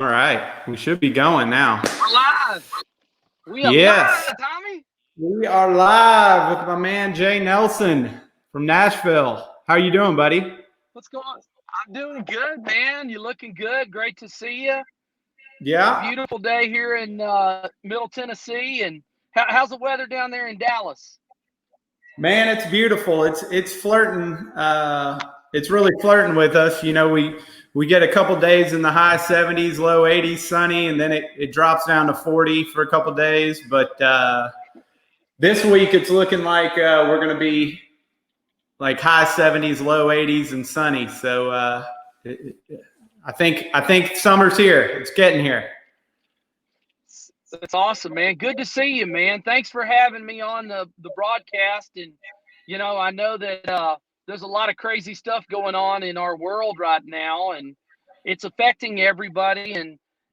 All right, we should be going now. We're live. We are Yes, live, Tommy. we are live with my man Jay Nelson from Nashville. How you doing, buddy? What's going on? I'm doing good, man. You're looking good. Great to see you. Yeah, Beautiful day here in Middle Tennessee. And how's the weather down there in Dallas? man, it's beautiful. It's flirting. It's really flirting with us. You know, we get a couple days in the high 70s, low 80s, sunny, and then it drops down to 40 for a couple days. But this week it's looking like we're going to be like high 70s, low 80s, and sunny. So I think summer's here. It's getting here. It's awesome, man. Good to see you, man. Thanks for having me on the broadcast. And, I know that there's a lot of crazy stuff going on in our world right now, and it's affecting everybody.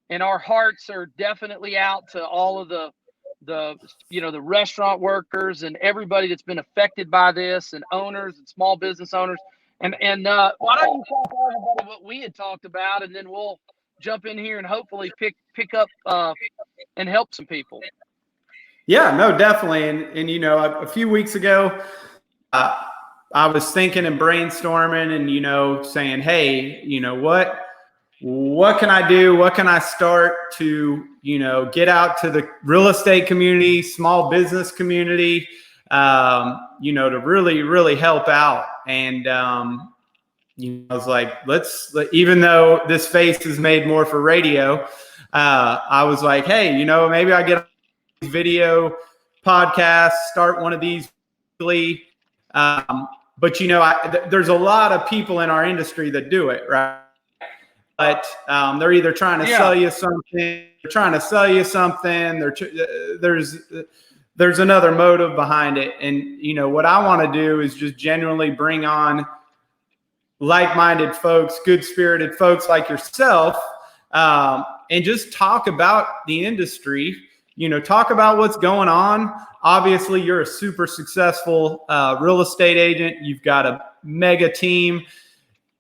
And our hearts are definitely out to all of the restaurant workers and everybody that's been affected by this, and owners and small business owners. And why don't you talk to everybody what we had talked about, and then we'll jump in here and hopefully pick up and help some people. Yeah, no, definitely. And a few weeks ago, I was thinking and brainstorming and, saying, hey, what can I do? What can I start to, get out to the real estate community, small business community, to really, really help out. And, I was like, even though this face is made more for radio, I was like, hey, maybe I get a video podcast, start one of these weekly. But there's a lot of people in our industry that do it, right? But they're either trying to sell you something, there's another motive behind it. And what I want to do is just genuinely bring on like-minded folks, good-spirited folks like yourself, and just talk about the industry, talk about what's going on. Obviously, you're a super successful real estate agent. You've got a mega team.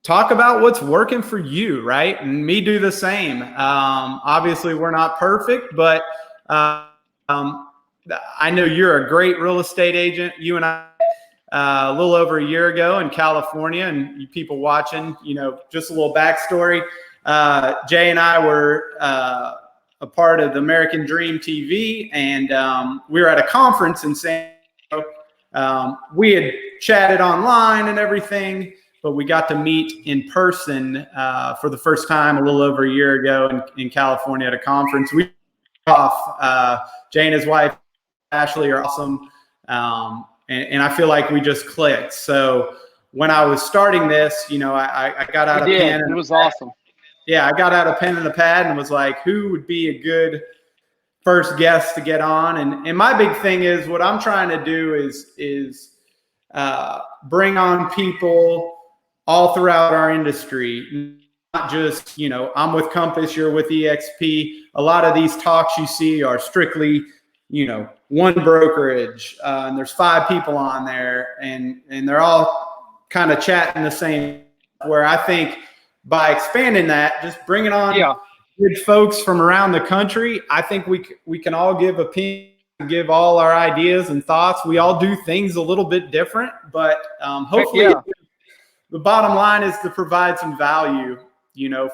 Talk about what's working for you, right? And me do the same. Obviously, we're not perfect, but I know you're a great real estate agent. You and I, a little over a year ago in California, and you people watching, just a little backstory. Jay and I were a part of the American Dream TV, and we were at a conference in San Diego. We had chatted online and everything, but we got to meet in person for the first time a little over a year ago in California at a conference. We off. Jay and his wife Ashley are awesome, and I feel like we just clicked. So when I was starting this, I got out a pen. It was awesome. Yeah, I got out a pen and a pad and was like, who would be a good first guest to get on? And my big thing is what I'm trying to do is bring on people all throughout our industry, not just, I'm with Compass, you're with EXP. A lot of these talks you see are strictly, one brokerage, and there's 5 people on there, and they're all kind of chatting the same, where I think by expanding that, just bringing on good folks from around the country, I think we can all give opinions, give all our ideas and thoughts. We all do things a little bit different, but hopefully the bottom line is to provide some value,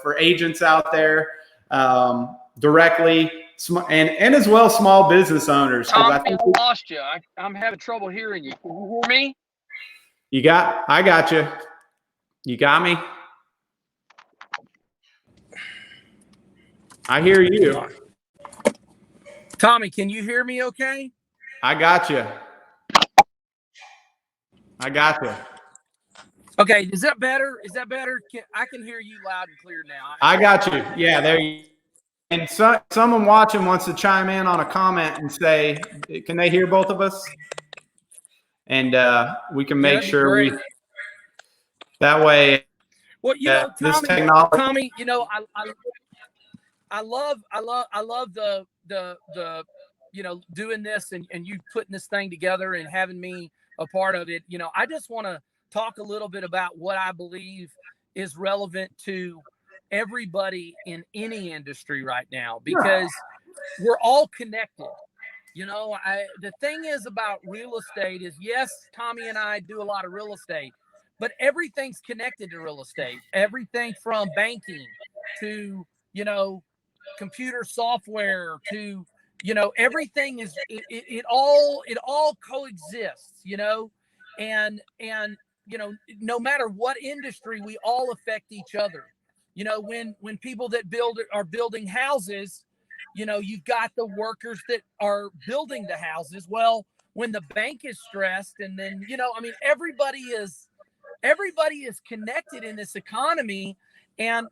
for agents out there directly, and as well small business owners. I lost you. I'm having trouble hearing you. Can you hear me? I got you. You got me? I hear you. Tommy, can you hear me okay? I got you. Okay, is that better? I can hear you loud and clear now. I got you. Yeah, there you go. And someone watching wants to chime in on a comment and say, can they hear both of us? And we can make sure that way. Well, Tommy, this technology. Tommy, I love the doing this and you putting this thing together and having me a part of it. I just want to talk a little bit about what I believe is relevant to everybody in any industry right now, because we're all connected. The thing is about real estate is, yes, Tommy and I do a lot of real estate, but everything's connected to real estate. Everything from banking to, computer software to, everything is, it all coexists, and, no matter what industry, we all affect each other. When people that are building houses, you've got the workers that are building the houses. Well, when the bank is stressed, and then, everybody is connected in this economy. And,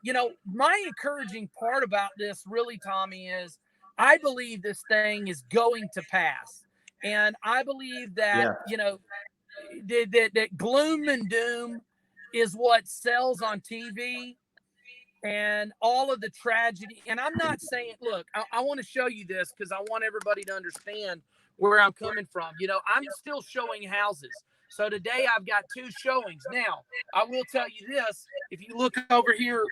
my encouraging part about this really, Tommy, is I believe this thing is going to pass. And I believe that, that gloom and doom is what sells on TV, and all of the tragedy. And I'm not saying, look, I want to show you this because I want everybody to understand where I'm coming from. I'm still showing houses. So today I've got 2 showings. Now, I will tell you this. If you look over here,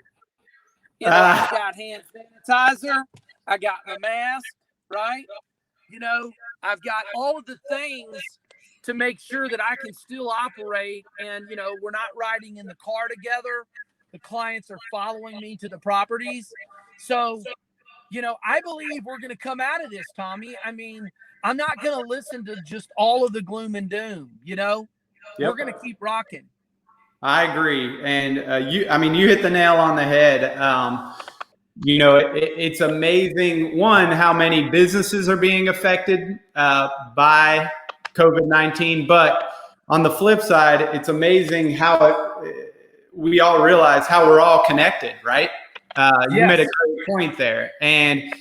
I've got hand sanitizer. I got my mask, right? I've got all of the things to make sure that I can still operate. And, we're not riding in the car together. The clients are following me to the properties. So, I believe we're going to come out of this, Tommy. I mean, I'm not going to listen to just all of the gloom and doom, We're going to keep rocking. I agree. And you hit the nail on the head. It's amazing, one, how many businesses are being affected by COVID-19. But on the flip side, it's amazing how we all realize how we're all connected, right? You made a great point there. And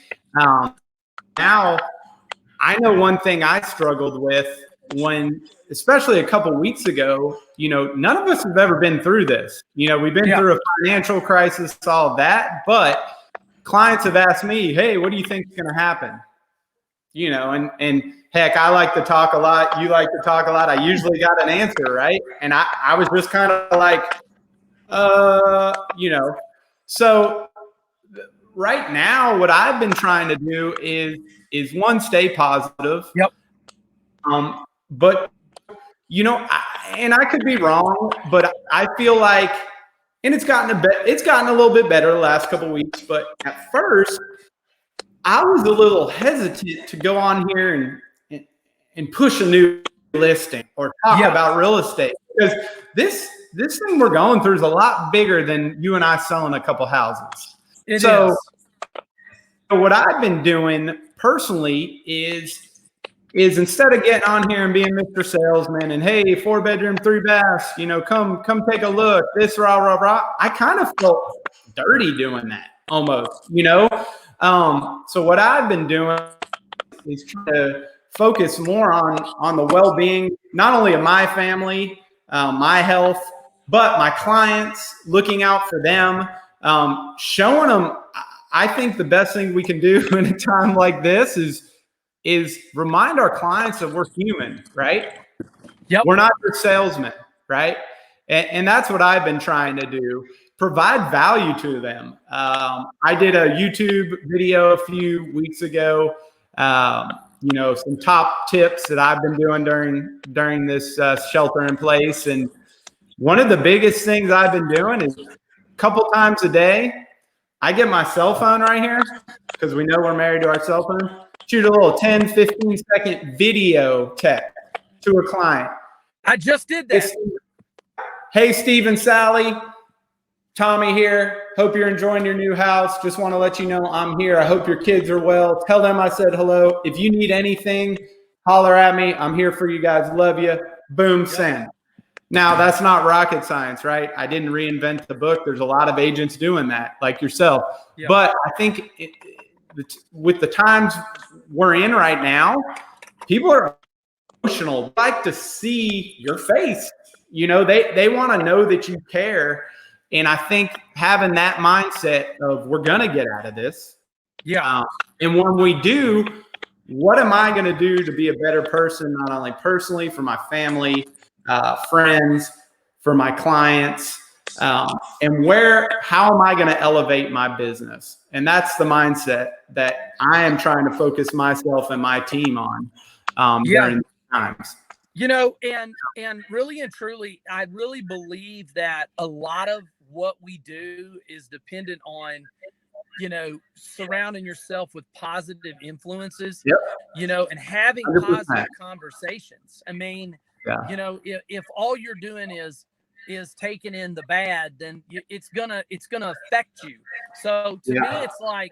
now I know one thing I struggled with especially a couple weeks ago, none of us have ever been through this. We've been through a financial crisis, all of that, but clients have asked me, hey, what do you think is going to happen? And heck, I like to talk a lot. You like to talk a lot. I usually got an answer, right? And I was just kind of like, so right now what I've been trying to do is one, stay positive. Yep. But and I could be wrong, but I feel like, and it's gotten a little bit better the last couple of weeks, but at first I was a little hesitant to go on here and push a new listing or talk about real estate, because this thing we're going through is a lot bigger than you and I selling a couple houses. So what I've been doing personally is instead of getting on here and being Mr. Salesman and, hey, 4-bedroom, 3 baths, come take a look, this rah rah rah. I kind of felt dirty doing that almost, So what I've been doing is trying to focus more on the well-being, not only of my family, my health, but my clients, looking out for them, showing them. I think the best thing we can do in a time like this is remind our clients that we're human, right? Yep. We're not your salesmen, right? And that's what I've been trying to do, provide value to them. I did a YouTube video a few weeks ago, some top tips that I've been doing during this shelter in place. And one of the biggest things I've been doing is a couple times a day, I get my cell phone right here, because we know we're married to our cell phone, shoot a little 10, 15-second video text to a client. I just did that. Hey, Steve and Sally, Tommy here. Hope you're enjoying your new house. Just want to let you know I'm here. I hope your kids are well. Tell them I said hello. If you need anything, holler at me. I'm here for you guys. Love you. Boom, send. Now, that's not rocket science, right? I didn't reinvent the book. There's a lot of agents doing that, like yourself. Yeah. But I think with the times we're in right now, people are emotional. They like to see your face. They want to know that you care. And I think having that mindset of, we're going to get out of this. Yeah. And when we do, what am I going to do to be a better person, not only personally, for my family, friends, for my clients? And how am I going to elevate my business? And that's the mindset that I am trying to focus myself and my team on during these times. You know, and really and truly, I really believe that a lot of what we do is dependent on, you know, surrounding yourself with positive influences, you know, and having 100%. positive conversations. I mean, you know, if all you're doing is taking in the bad, then it's gonna affect you. So to me, it's like,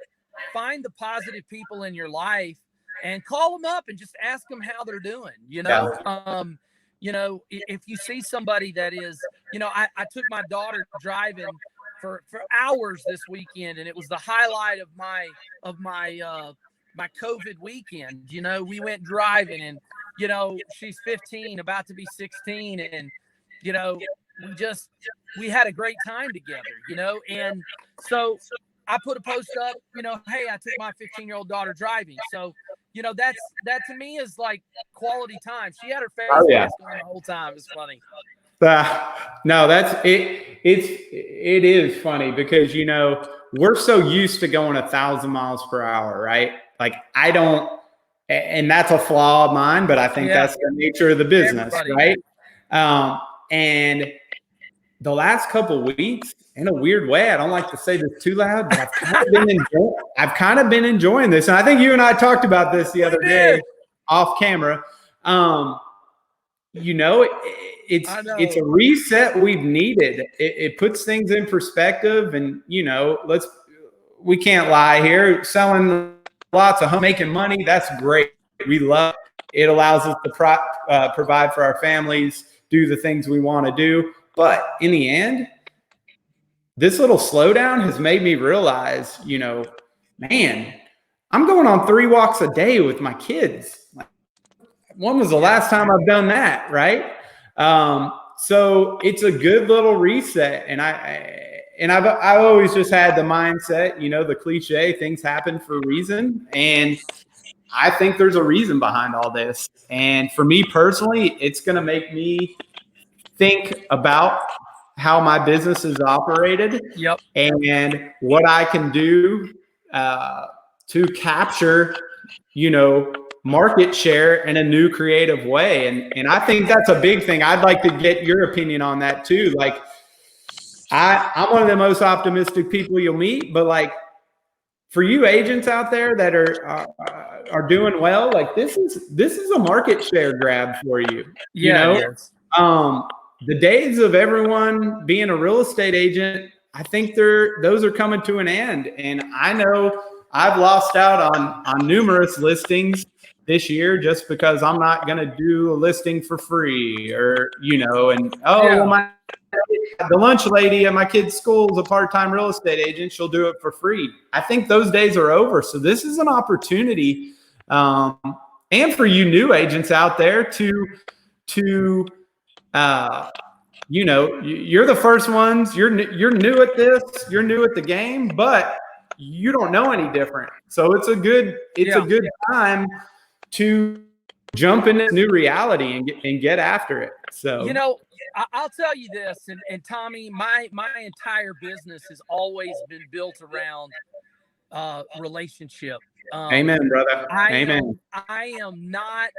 find the positive people in your life and call them up and just ask them how they're doing. You know, if you see somebody that is, you know, I took my daughter driving for hours this weekend, and it was the highlight of my my COVID weekend. You know, we went driving, and you know, she's 15, about to be 16, and you know, we had a great time together. You know, and so I put a post up, you know, hey, I took my 15-year-old daughter driving. So, you know, that to me is like quality time. She had her face mask on the whole time. It's funny. No, that's it. It is funny because, you know, we're so used to going 1,000 miles per hour, right? Like I don't, and that's a flaw of mine, but I think that's the nature of the business, right? And the last couple of weeks, in a weird way, I don't like to say this too loud, but I've kind of been enjoying this. And I think you and I talked about this the other day off camera. You know, it's a reset we've needed. It puts things in perspective, and you know, we can't lie here. Selling lots of homes, making money, that's great. We love it. It allows us to provide for our families, do the things we want to do. But in the end, this little slowdown has made me realize, you know, man, I'm going on 3 walks a day with my kids. When was the last time I've done that, right? So it's a good little reset, and I've always just had the mindset, you know, the cliche, things happen for a reason, and I think there's a reason behind all this. And for me personally, it's going to make me think about how my business is operated, and what I can do to capture, you know, market share in a new creative way. And I think that's a big thing. I'd like to get your opinion on that too. Like I'm one of the most optimistic people you'll meet, but like for you agents out there that are doing well, like this is a market share grab for you. You know, the days of everyone being a real estate agent, I think those are coming to an end. And I know I've lost out on numerous listings this year just because I'm not going to do a listing for free, or, you know, and the lunch lady at my kid's school is a part-time real estate agent. She'll do it for free. I think those days are over. So this is an opportunity. And for you new agents out there to you know, you're the first ones. You're new at this. You're new at the game, but you don't know any different. So it's a good time to jump into new reality and get after it. So, you know, I'll tell you this, and Tommy, my entire business has always been built around relationship. Amen, brother. Amen. I am not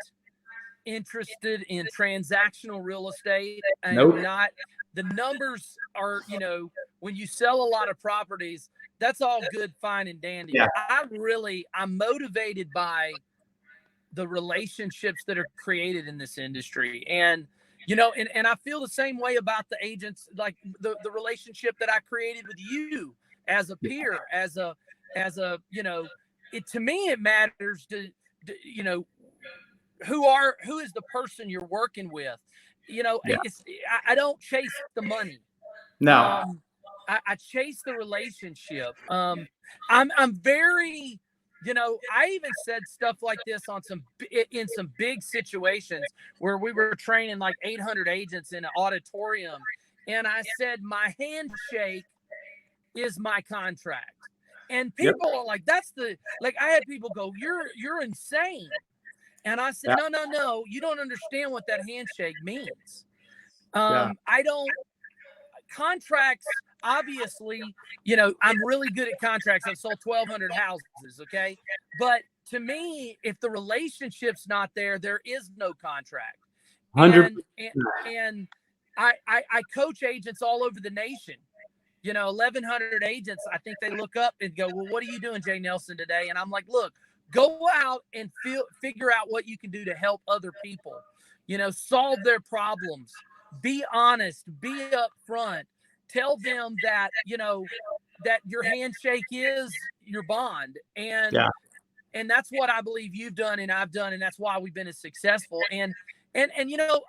interested in transactional real estate. Nope. The numbers are, you know, when you sell a lot of properties, that's all good, fine, and dandy. Yeah. I'm motivated by the relationships that are created in this industry. And, you know, and I feel the same way about the agents, like the relationship that I created with you as a peer, as a, you know, to me, it matters to, you know, who is the person you're working with. You know, I don't chase the money. No. I chase the relationship. I'm very, you know, I even said stuff like this in some big situations where we were training like 800 agents in an auditorium. And I said, my handshake is my contract. And people are like, I had people go, you're insane. And I said, no, you don't understand what that handshake means. I don't, contracts, obviously, you know, I'm really good at contracts. I've sold 1,200 houses. Okay. But to me, if the relationship's not there, there is no contract. 100%. And I coach agents all over the nation. You know, 1,100 agents. I think they look up and go, well, what are you doing, Jay Nelson, today? And I'm like, look, go out and figure out what you can do to help other people. You know, solve their problems. Be honest. Be upfront. Tell them that, you know, that your handshake is your bond. And that's what I believe you've done and I've done, and that's why we've been as successful. And you know,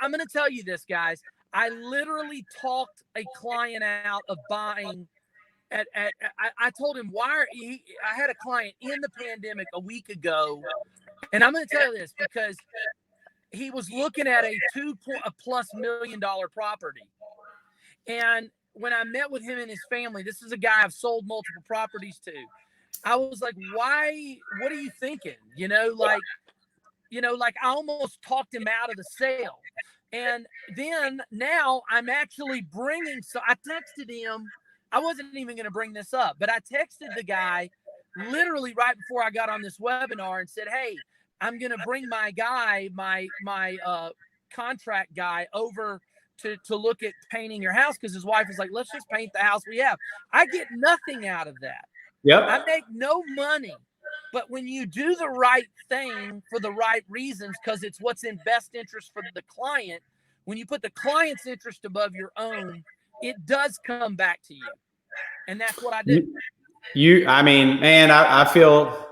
I'm going to tell you this, guys. I literally talked a client out of buying. I told him I had a client in the pandemic a week ago, and I'm going to tell you this because he was looking at a $2+ million property, and when I met with him and his family, this is a guy I've sold multiple properties to. I was like, why? What are you thinking? You know, like I almost talked him out of the sale. And then now I'm actually bringing, so I texted him. I wasn't even going to bring this up, but I texted the guy literally right before I got on this webinar and said, hey, I'm going to bring my guy, my contract guy over to look at painting your house. Cause his wife was like, let's just paint the house we have. I get nothing out of that. Yep. I make no money. But when you do the right thing for the right reasons, because it's what's in best interest for the client, when you put the client's interest above your own, it does come back to you. And that's what I do. I mean, man, I feel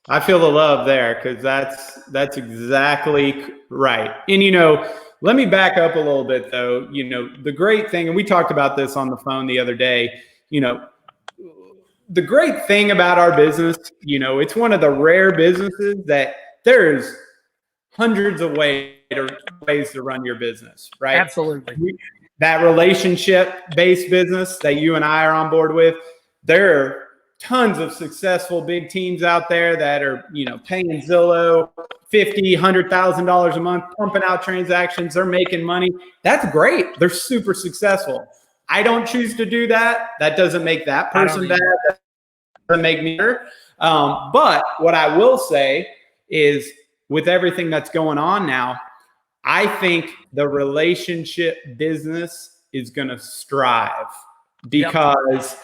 the love there, because that's exactly right. And, you know, let me back up a little bit, though. You know, the great thing, and we talked about this on the phone the other day, you know, the great thing about our business, you know, it's one of the rare businesses that there's hundreds of ways to run your business, right? Absolutely. That relationship-based business that you and I are on board with, there are tons of successful big teams out there that are, you know, paying Zillow $50,000, $100,000 a month, pumping out transactions. They're making money. That's great. They're super successful. I don't choose to do that. That doesn't make that person bad. That doesn't make me better. But what I will say is, with everything that's going on now, I think the relationship business is going to strive because,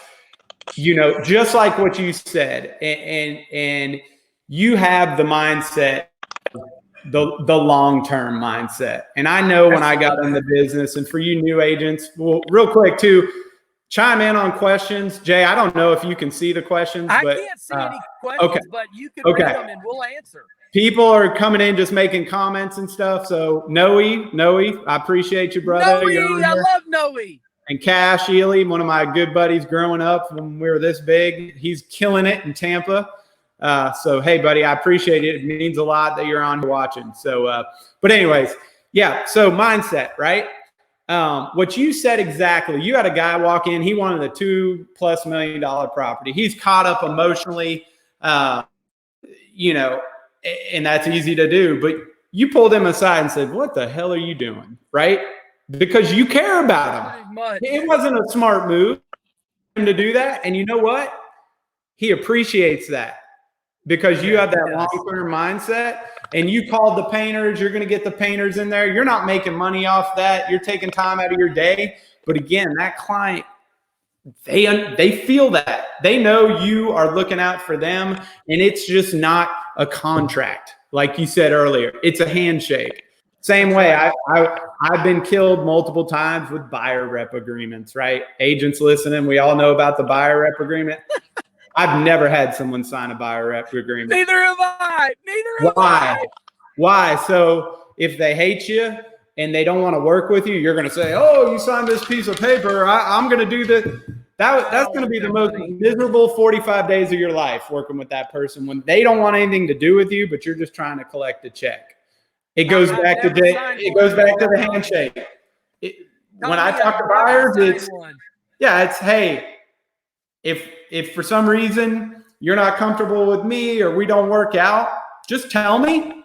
you know, just like what you said, and you have the mindset, the long-term mindset. And I know when I got in the business, and for you new agents, well, real quick too, chime in on questions. Jay, I don't know if you can see the questions. I can't see any questions, but you can read them and we'll answer. People are coming in just making comments and stuff. So Noe, I appreciate you, brother. Noe, I love Noe. And Cash Ely, one of my good buddies growing up when we were this big. He's killing it in Tampa. So, hey, buddy, I appreciate it. It means a lot that you're on here watching. So, but anyways, yeah. So mindset, right? What you said exactly. You had a guy walk in. He wanted a $2+ million property. He's caught up emotionally, you know, and that's easy to do. But you pulled him aside and said, what the hell are you doing? Right? Because you care about him. It wasn't a smart move for him to do that. And you know what? He appreciates that. Because you have that long-term mindset, and you called the painters. You're going to get the painters in there. You're not making money off that. You're taking time out of your day. But again, that client, they feel that. They know you are looking out for them, and it's just not a contract. Like you said earlier, it's a handshake. Same way, I've been killed multiple times with buyer rep agreements, right? Agents listening, we all know about the buyer rep agreement. I've never had someone sign a buyer rep agreement. Neither have I. Why? So if they hate you and they don't want to work with you, you're going to say, oh, you signed this piece of paper. I'm going to do this. That's going to be the most miserable 45 days of your life working with that person when they don't want anything to do with you, but you're just trying to collect a check. It goes back to the handshake. When I talk to buyers, it's hey, if for some reason you're not comfortable with me or we don't work out, just tell me.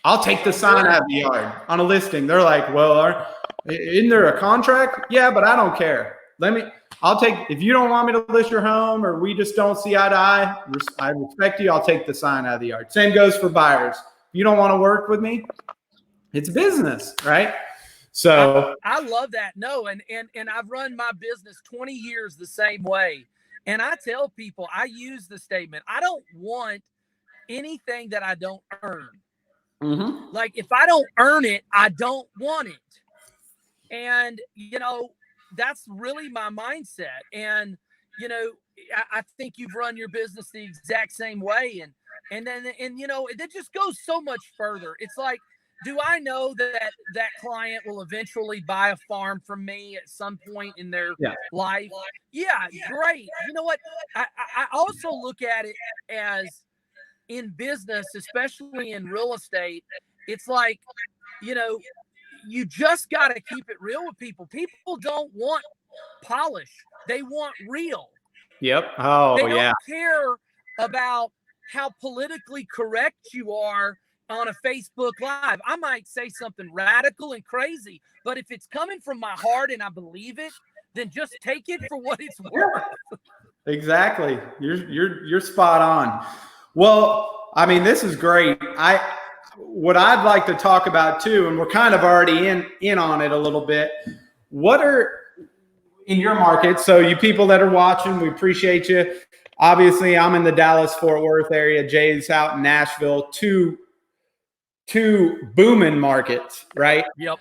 I'll take the sign out of the yard on a listing. They're like, well, Isn't there a contract? Yeah, but I don't care. I'll take, if you don't want me to list your home or we just don't see eye to eye, I respect you. I'll take the sign out of the yard. Same goes for buyers. If you don't want to work with me, it's business, right? So I love that. No, and I've run my business 20 years the same way. And I tell people, I use the statement, I don't want anything that I don't earn. mm-hmm. Like if I don't earn it, I don't want it. And, that's really my mindset. And, I think you've run your business the exact same way. And then it just goes so much further. It's like, do I know that client will eventually buy a farm from me at some point in their life? Yeah, great. You know what? I also look at it as in business, especially in real estate, it's like, you just got to keep it real with people. People don't want polish. They want real. Yep. Oh, they don't care about how politically correct you are on a Facebook Live. I might say something radical and crazy, but if it's coming from my heart and I believe it, then just take it for what it's worth. Exactly. You're spot on. Well, I mean, this is great. What I'd like to talk about too, and we're kind of already in on it a little bit. What are in your market? So you people that are watching, we appreciate you. Obviously, I'm in the Dallas-Fort Worth area. Jay's out in Nashville. Two booming markets, right? Yep.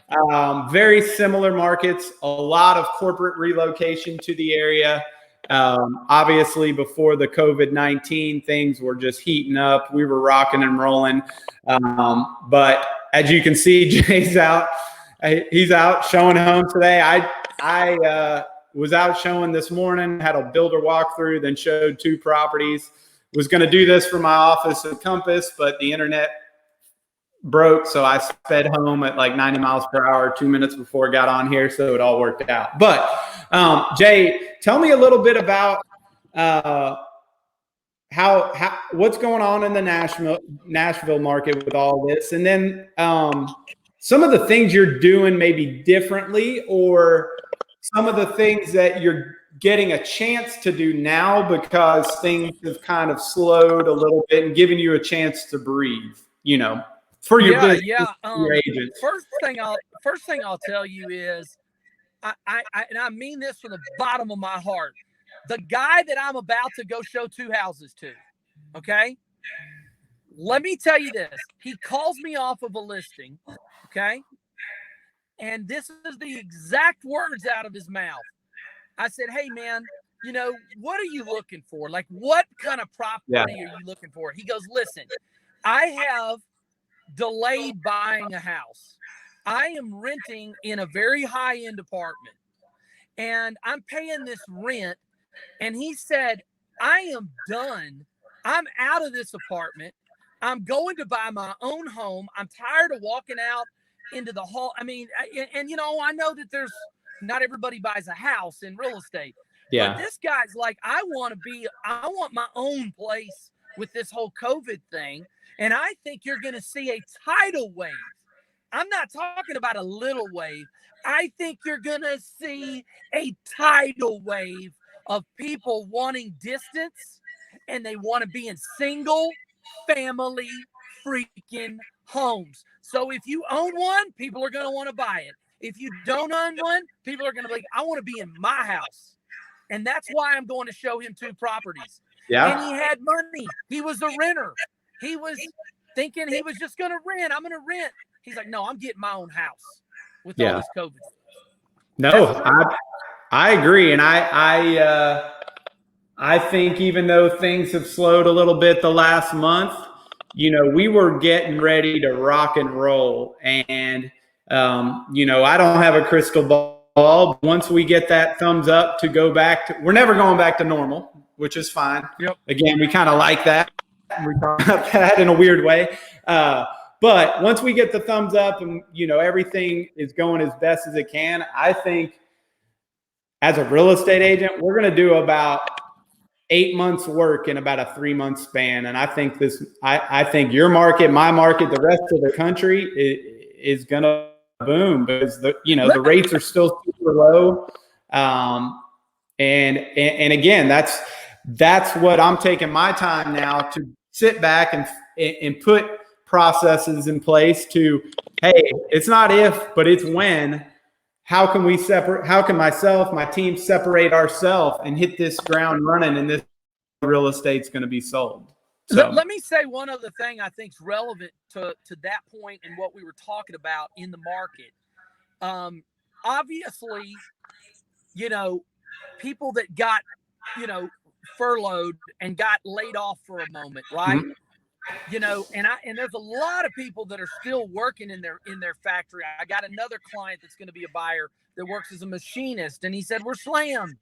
Very similar markets. A lot of corporate relocation to the area. Obviously, before the COVID-19, things were just heating up. We were rocking and rolling. But as you can see, Jay's out. He's out showing homes today. I was out showing this morning, had a builder walkthrough, then showed 2 properties. Was going to do this for my office at Compass, but the internet broke, so I sped home at like 90 miles per hour 2 minutes before I got on here, so it all worked out. But Jay, tell me a little bit about how what's going on in the Nashville market with all this, and then some of the things you're doing maybe differently, or some of the things that you're getting a chance to do now because things have kind of slowed a little bit and giving you a chance to breathe, for your business, your agents. First thing I'll tell you is, and I mean this from the bottom of my heart. The guy that I'm about to go show 2 houses to, okay? Let me tell you this. He calls me off of a listing, okay? And this is the exact words out of his mouth. I said, hey, man, what are you looking for? Like, what kind of property are you looking for? He goes, listen, I have delayed buying a house. I am renting in a very high-end apartment, and I'm paying this rent. And he said, I am done. I'm out of this apartment. I'm going to buy my own home. I'm tired of walking out into the hall. I mean, and I know that there's not everybody buys a house in real estate. Yeah. But this guy's like, I want my own place with this whole COVID thing. And I think you're going to see a tidal wave. I'm not talking about a little wave. I think you're going to see a tidal wave of people wanting distance, and they want to be in single family freaking homes. So if you own one, people are going to want to buy it. If you don't own one, people are going to be like, I want to be in my house. And that's why I'm going to show him 2 properties. Yeah. And he had money. He was a renter. He was thinking he was just going to rent. I'm going to rent. He's like, no, I'm getting my own house with all this COVID. No, I agree. And I think even though things have slowed a little bit the last month, we were getting ready to rock and roll. And, I don't have a crystal ball. Once we get that thumbs up to go back to, we're never going back to normal, which is fine. Yep. Again, we kind of like that. We talk about that in a weird way. But once we get the thumbs up and, everything is going as best as it can, I think as a real estate agent, we're going to do about 8 months work in about a 3-month span. And I think I think your market, my market, the rest of the country is going to boom because the rates are still super low. And again, that's what I'm taking my time now to sit back and put processes in place to, hey, it's not if, but it's when. How can we separate? How can myself, my team separate ourselves and hit this ground running, and this real estate's going to be sold? So let me say one other thing I think is relevant to that point and what we were talking about in the market. Obviously, people that got, furloughed and got laid off for a moment, right? And there's a lot of people that are still working in their factory. I got another client that's going to be a buyer that works as a machinist, and he said, we're slammed.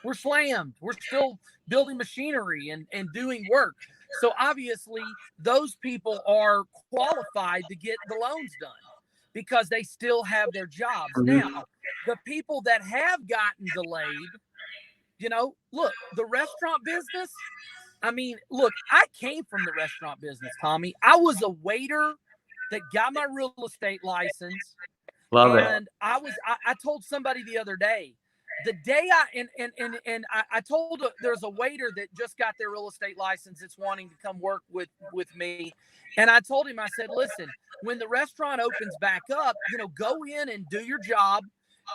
We're still building machinery and doing work. So obviously those people are qualified to get the loans done because they still have their jobs. Now, the people that have gotten delayed, look, the restaurant business, I came from the restaurant business, Tommy. I was a waiter that got my real estate license. Love it. And I told somebody the other day, the day I told there's a waiter that just got their real estate license that's wanting to come work with me. And I told him, I said, listen, when the restaurant opens back up, go in and do your job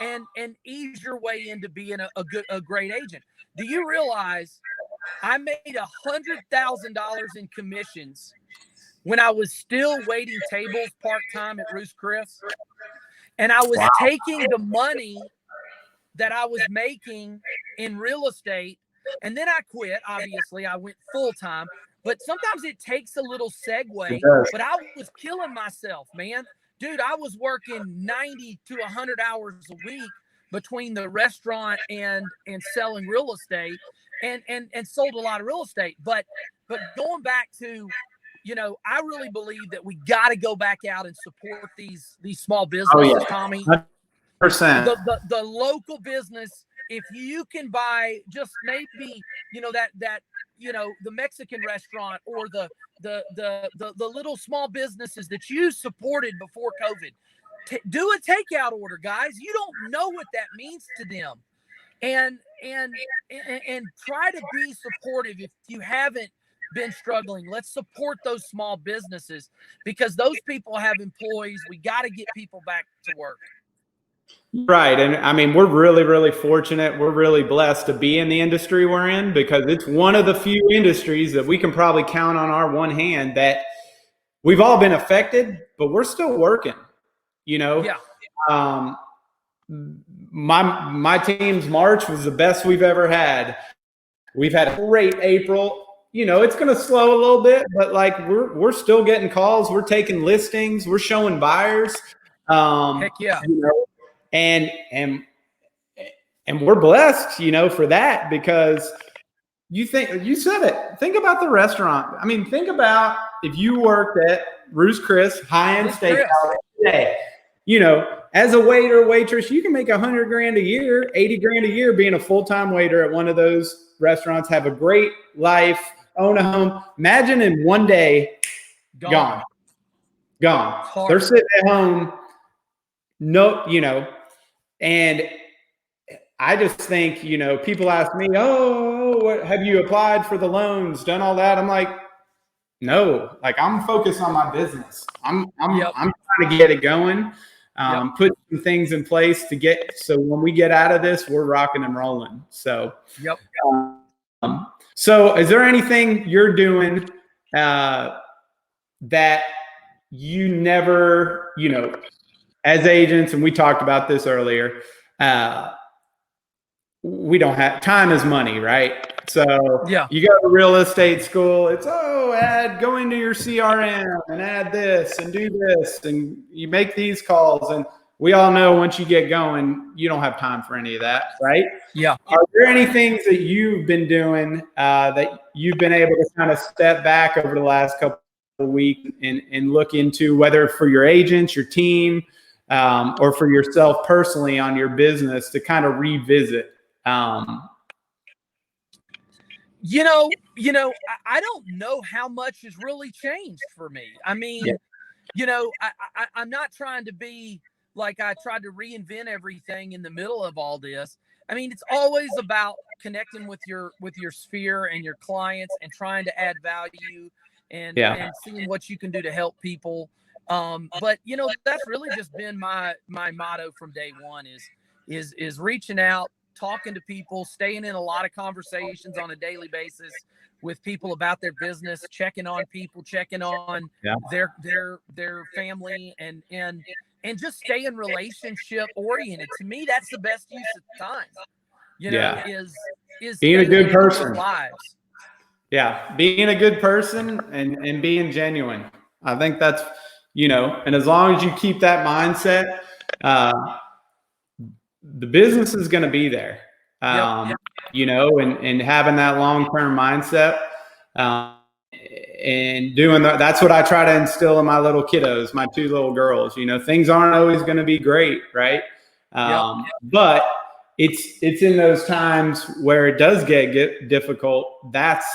and ease your way into being a great agent. Do you realize I made $100,000 in commissions when I was still waiting tables part-time at Ruth's Chris? And I was taking the money that I was making in real estate, and then I quit. Obviously, I went full-time, but sometimes it takes a little segue. But I was killing myself, man. Dude, I was working 90 to 100 hours a week between the restaurant and selling real estate, and sold a lot of real estate. But going back to, I really believe that we got to go back out and support these small businesses, Tommy. 100%. The local business, if you can buy just maybe, the Mexican restaurant or the little small businesses that you supported before COVID, do a takeout order, guys. You don't know what that means to them. And try to be supportive. If you haven't been struggling, let's support those small businesses because those people have employees. We got to get people back to work. Right. And we're really, really fortunate. We're really blessed to be in the industry we're in because it's one of the few industries that we can probably count on our one hand that we've all been affected, but we're still working, Yeah. My team's March was the best we've ever had. We've had a great April. It's going to slow a little bit, but we're still getting calls. We're taking listings. We're showing buyers. Heck yeah. And we're blessed, for that because you said it. Think about the restaurant. Think about if you worked at Ruth's Chris high-end steakhouse today. As a waiter, waitress, you can make $100,000 a year, $80,000 a year being a full-time waiter at one of those restaurants, have a great life, own a home. Imagine in one day, gone. They're sitting at home. No, and I just think, people ask me, what have you applied for the loans, done all that? I'm like, no, I'm focused on my business. I'm trying to get it going. Put some things in place so when we get out of this, we're rocking and rolling. So, so is there anything you're doing that you never, as agents, and we talked about this earlier, we don't have time is money, right? So you go to real estate school, it's go into your CRM and add this and do this and you make these calls, and we all know once you get going, you don't have time for any of that, right? Yeah. Are there any things that you've been doing that you've been able to kind of step back over the last couple of weeks and look into, whether for your agents, your team, or for yourself personally on your business to kind of revisit? I don't know how much has really changed for me. I'm not trying to be like I tried to reinvent everything in the middle of all this. I mean, it's always about connecting with your sphere and your clients and trying to add value and seeing what you can do to help people. But you know, that's really just been my motto from day one is reaching out, talking to people, staying in a lot of conversations on a daily basis with people about their business, checking on people, checking on their family, and just staying relationship oriented. To me, that's the best use of time. You know, is being a good person. Lives. Yeah, being a good person and being genuine. I think that's, you know, and as long as you keep that mindset, the business is going to be there. You know, and having that long-term mindset, and doing that. That's what I try to instill in my little kiddos, my two little girls. You know, things aren't always going to be great, right? But it's in those times where it does get difficult. That's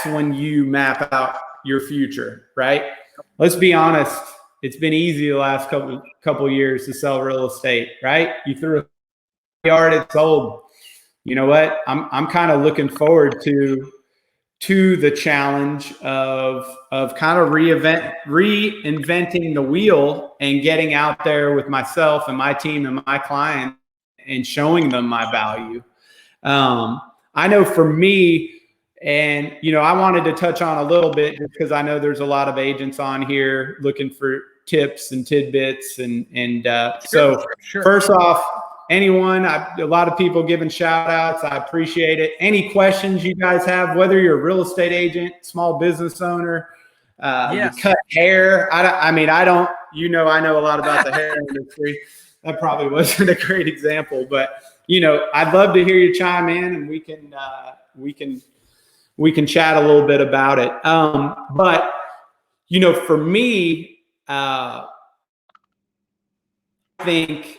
when you map out your future, right? Let's be honest. It's been easy the last couple years to sell real estate, right? You threw a yard, it's sold. You know what? I'm kind of looking forward to the challenge of kind of reinventing the wheel and getting out there with myself and my team and my client and showing them my value. I know for me, and you know, I wanted to touch on a little bit just because I know there's a lot of agents on here looking for tips and tidbits, so first off, anyone, a lot of people giving shout outs. I appreciate it. Any questions you guys have, whether you're a real estate agent, small business owner, you cut hair. I mean, I don't, you know, I know a lot about the hair industry. That probably wasn't a great example, but you know, I'd love to hear you chime in and we can chat a little bit about it. But you know, for me, I think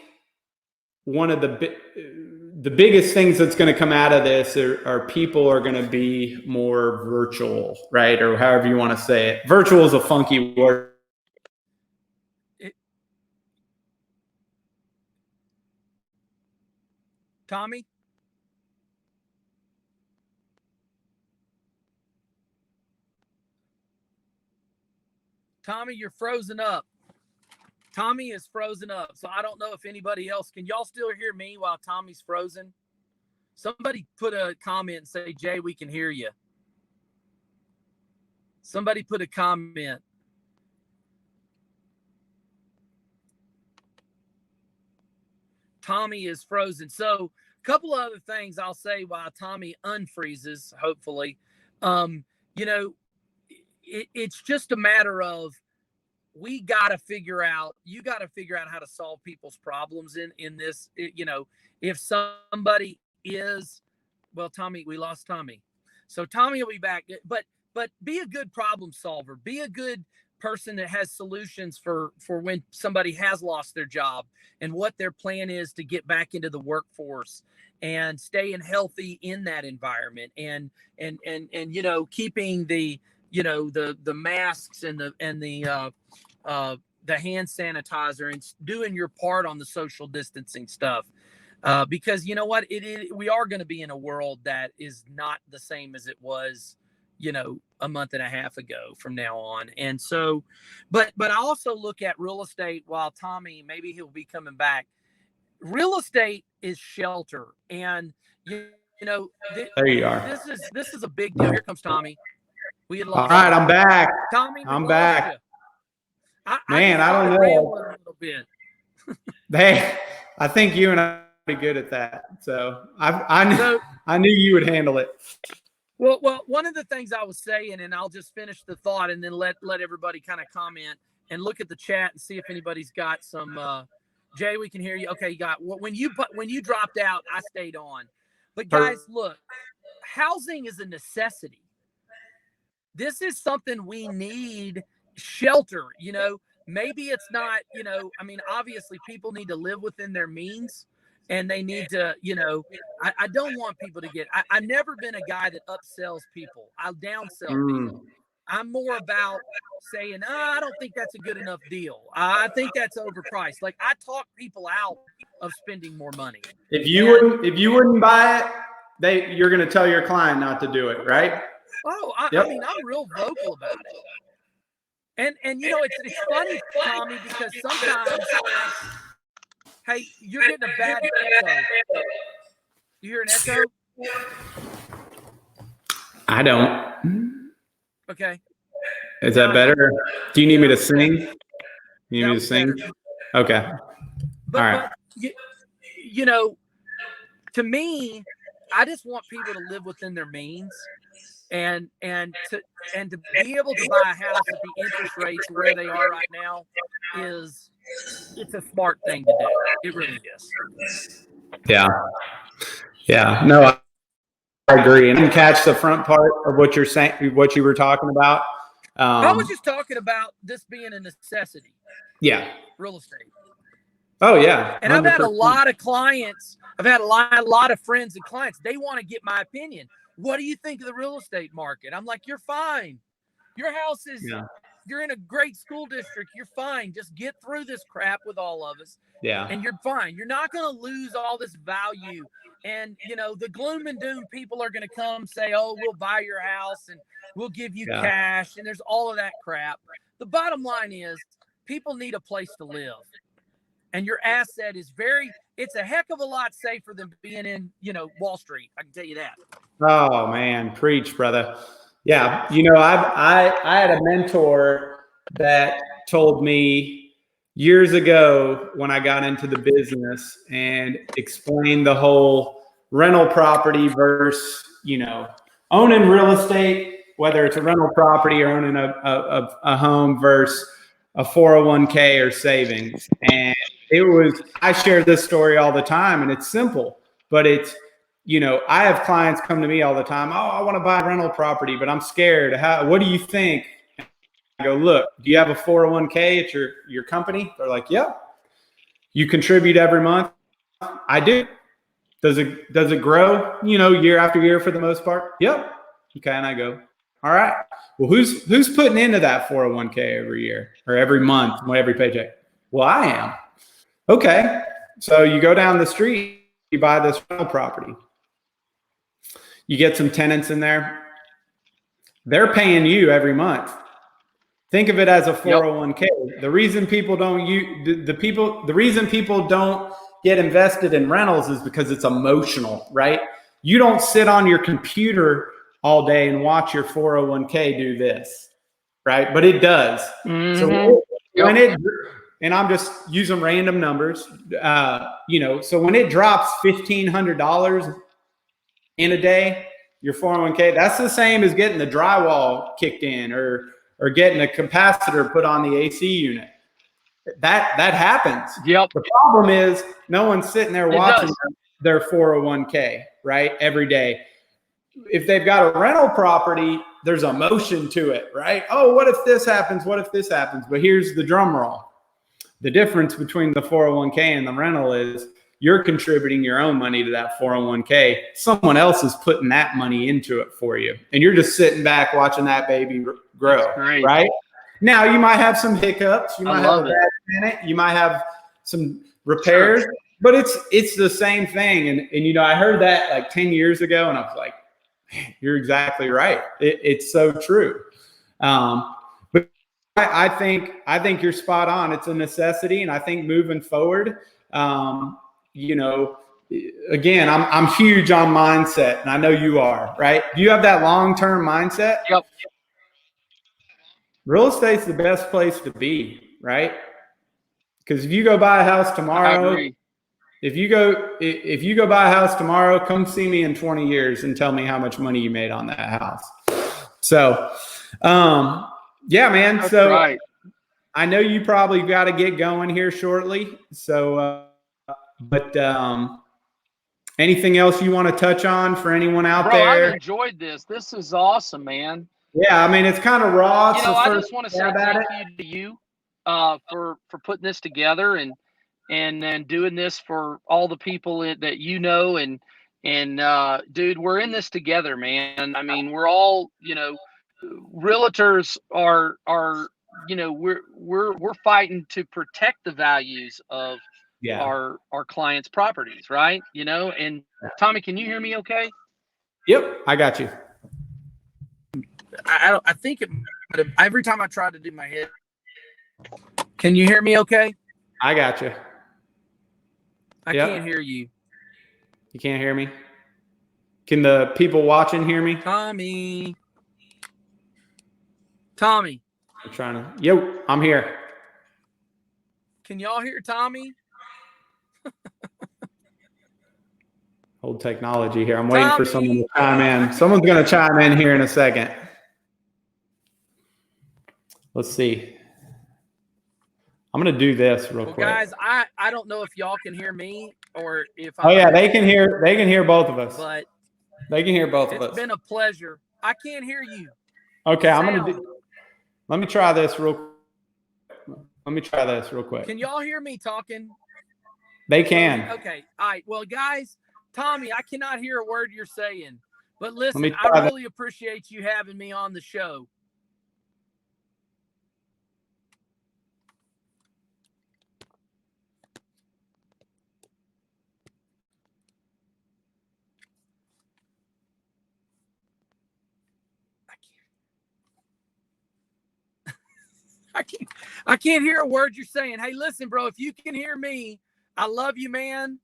one of the biggest things that's going to come out of this are people are going to be more virtual, right? Or however you want to say it. Virtual is a funky word. Tommy? Tommy, you're frozen up. Tommy is frozen up. So I don't know if anybody else, can y'all still hear me while Tommy's frozen? Somebody put a comment and say, Jay, we can hear you. Somebody put a comment. Tommy is frozen. So a couple of other things I'll say while Tommy unfreezes, hopefully. You know, it's just a matter of, you got to figure out how to solve people's problems in this. You know, if somebody is, well, Tommy, we lost Tommy. So Tommy will be back, but be a good problem solver. Be a good person that has solutions for when somebody has lost their job and what their plan is to get back into the workforce and staying healthy in that environment and you know, keeping the, you know, the masks and the hand sanitizer and doing your part on the social distancing stuff. Because you know what, we are going to be in a world that is not the same as it was, you know, a month and a half ago from now on. And so, but I also look at real estate while Tommy, maybe he'll be coming back. Real estate is shelter. And you know, there you are. This is a big deal. Here comes Tommy. We had lost. All right, I'm back. Tommy, I'm back. I don't know. A little bit. Hey, I think you and I are pretty good at that. So I knew you would handle it. Well, one of the things I was saying, and I'll just finish the thought and then let everybody kind of comment and look at the chat and see if anybody's got some. Jay, we can hear you. Okay, you got when you dropped out, I stayed on. But guys, look, housing is a necessity. This is something we need. Shelter, you know, maybe it's not, you know, I mean, obviously people need to live within their means and they need to, you know, I don't want people to get, I've never been a guy that upsells people. I'll downsell people. I'm more about saying, I don't think that's a good enough deal. I think that's overpriced. Like, I talk people out of spending more money. If you wouldn't buy it, you're going to tell your client not to do it, right? Oh, I mean, I'm real vocal about it. And you know, it's funny, Tommy, because sometimes, hey, you're getting a bad echo. You hear an echo? I don't. Okay. Is that better? Do you need me to sing? You need me to sing? Better. Okay. But, all right. But you know, to me, I just want people to live within their means, and to be able to buy a house at the interest rates where they are right now it's a smart thing to do. It really is. Yeah. Yeah. No, I agree. And I didn't catch the front part of what you're saying, what you were talking about. I was just talking about this being a necessity. Yeah. Real estate. Oh yeah. 100%. And I've had a lot of clients. I've had a lot of friends and clients. They want to get my opinion. What do you think of the real estate market? I'm like, you're fine. Your house is, you're in a great school district. You're fine. Just get through this crap with all of us. Yeah. And you're fine. You're not going to lose all this value. And, you know, the gloom and doom people are going to come say, oh, we'll buy your house and we'll give you cash. And there's all of that crap. The bottom line is people need a place to live. And your asset is it's a heck of a lot safer than being in, you know, Wall Street. I can tell you that. Oh man, preach, brother. Yeah. You know, I had a mentor that told me years ago when I got into the business and explained the whole rental property versus, you know, owning real estate, whether it's a rental property or owning a home versus a 401k or savings. And I share this story all the time, and it's simple, but it's, you know, I have clients come to me all the time. Oh, I want to buy a rental property, but I'm scared. What do you think? I go, look, do you have a 401k at your company? They're like, yeah. You contribute every month? I do. Does it grow, you know, year after year for the most part? Yep. Okay. And I go, all right. Well, who's putting into that 401k every year or every month, every paycheck? Well, I am. Okay. So you go down the street, you buy this rental property. You get some tenants in there. They're paying you every month. Think of it as a 401k. The reason people don't the reason people don't get invested in rentals is because it's emotional, right? You don't sit on your computer all day and watch your 401k do this, right? But it does. Mm-hmm. So when and I'm just using random numbers, you know, so when it drops $1,500 in a day, your 401k, that's the same as getting the drywall kicked in or getting a capacitor put on the AC unit. That happens. Yep. The problem is no one's sitting there watching their 401k, right? Every day. If they've got a rental property, there's emotion to it, right? Oh, what if this happens? What if this happens? But here's the drum roll. The difference between the 401k and the rental is you're contributing your own money to that 401k. Someone else is putting that money into it for you. And you're just sitting back watching that baby grow, right? Now, you might have some hiccups. You might have a bad minute. You might have some repairs. But it's the same thing. And you know, I heard that like 10 years ago, and I was like, man, you're exactly right. It's so true. But I think you're spot on. It's a necessity. And I think moving forward, you know, again, I'm huge on mindset, and I know you are, right? Do you have that long-term mindset? Yep. Real estate's the best place to be, right? Because if you go buy a house tomorrow, if you go buy a house tomorrow, come see me in 20 years and tell me how much money you made on that house. So, yeah, man. That's so right. I know you probably got to get going here shortly. So, but anything else you want to touch on for anyone out there? I've enjoyed this. This is awesome, man. Yeah, I mean, it's kind of raw. You know, I just want to say thank you to you for putting this together and then doing this for all the people that you know and dude, we're in this together, man. I mean, we're all, you know, realtors are you know, we're fighting to protect the values of Yeah. our clients' properties, right? You know, and Tommy, can you hear me okay? Yep. I got you. I think it, every time I try to do my head, can you hear me okay? I got you. I Yep. can't hear you. You can't hear me? Can the people watching hear me? Tommy. I'm trying to. Yo, I'm here. Can y'all hear Tommy? Old technology here. I'm waiting for someone to Tommy. chime in. Someone's going to chime in here in a second. Let's see. I'm going to do this real quick. Guys, I don't know if y'all can hear me or if Oh yeah, they can hear both of us. But they can hear both of us. It's been a pleasure. I can't hear you. Okay, I'm going to do. Let me try this real quick. Can y'all hear me talking? They can. Okay. All right. Well, guys, Tommy, I cannot hear a word you're saying. But listen, I really appreciate you having me on the show. I can't hear a word you're saying. Hey, listen, bro, if you can hear me, I love you, man.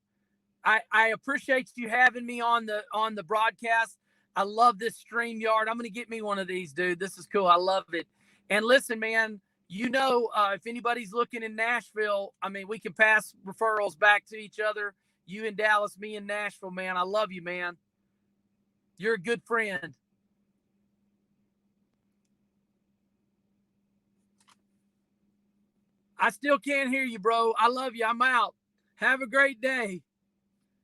I appreciate you having me on the broadcast. I love this StreamYard. I'm gonna get me one of these, dude. This is cool. I love it. And listen, man, you know, if anybody's looking in Nashville, I mean, we can pass referrals back to each other. You in Dallas, me in Nashville, man. I love you, man. You're a good friend. I still can't hear you, bro. I love you. I'm out. Have a great day.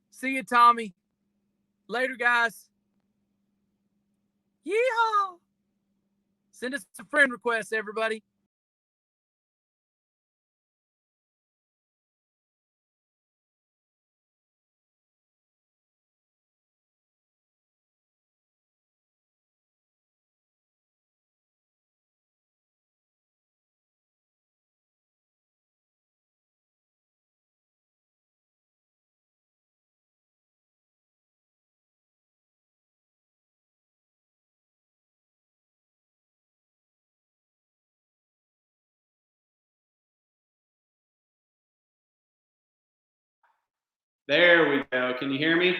See you, Tommy. Later, guys. Yeehaw. Send us a friend request, everybody. There we go. Can you hear me?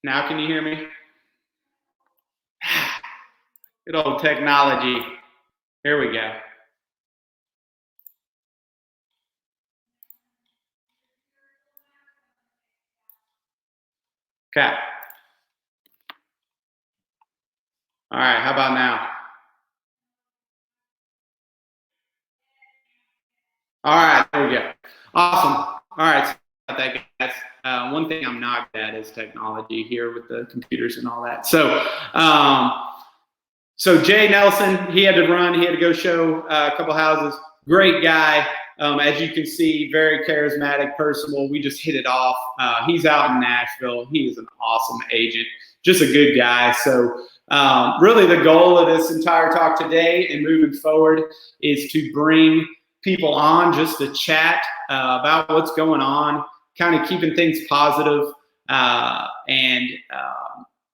Now can you hear me? Good old technology. Here we go. Okay. All right. How about now? All right. There we go. Awesome. All right. Sorry about that, guys. One thing I'm not good at is technology here with the computers and all that. So Jay Nelson, he had to run. He had to go show a couple houses. Great guy. As you can see, very charismatic, personable. We just hit it off. He's out in Nashville. He is an awesome agent, just a good guy. So really the goal of this entire talk today and moving forward is to bring people on just to chat about what's going on, kind of keeping things positive, and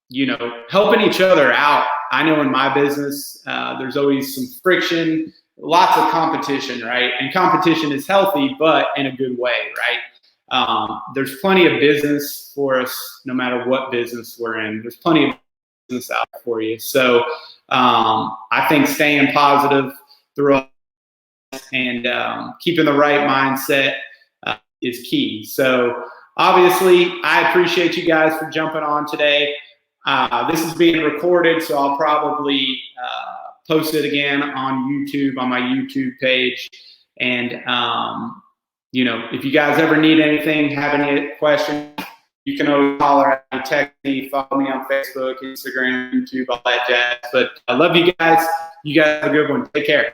you know, helping each other out. I know in my business, there's always some friction, lots of competition, right? And competition is healthy, but in a good way, right? There's plenty of business for us, no matter what business we're in. There's plenty of business out for you. So I think staying positive throughout and keeping the right mindset is key. So obviously, I appreciate you guys for jumping on today. This is being recorded, so I'll probably post it again on YouTube, on my YouTube page. And, you know, if you guys ever need anything, have any questions, you can always holler at me, text me, follow me on Facebook, Instagram, YouTube, all that jazz. But I love you guys. You guys have a good one. Take care.